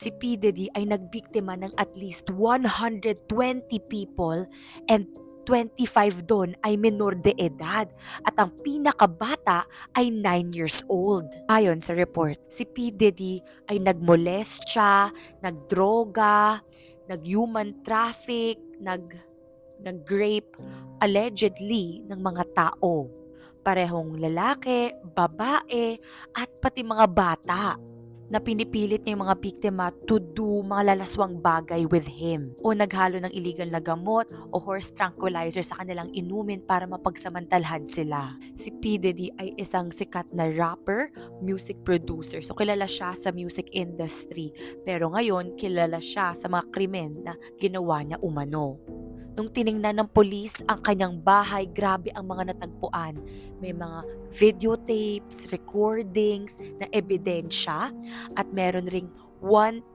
Si P. Diddy ay nagbiktima ng at least 120 people and 25 doon ay minor de edad at ang pinakabata ay 9 years old. Ayon sa report, si P. Diddy ay nagmolestya, nagdroga, nag-human traffic, nag-rape allegedly ng mga tao. Parehong lalaki, babae, at pati mga bata na pinipilit niya yung mga biktima to do mga lalaswang bagay with him o naghalo ng illegal na gamot o horse tranquilizer sa kanilang inumin para mapagsamantalhan sila. Si P. Diddy ay isang sikat na rapper, music producer. So kilala siya sa music industry. Pero ngayon, kilala siya sa mga krimen na ginawa niya umano. Nung tiningnan ng polis ang kanyang bahay, grabe ang mga natagpuan. May mga videotapes, recordings na ebidensya at meron ring one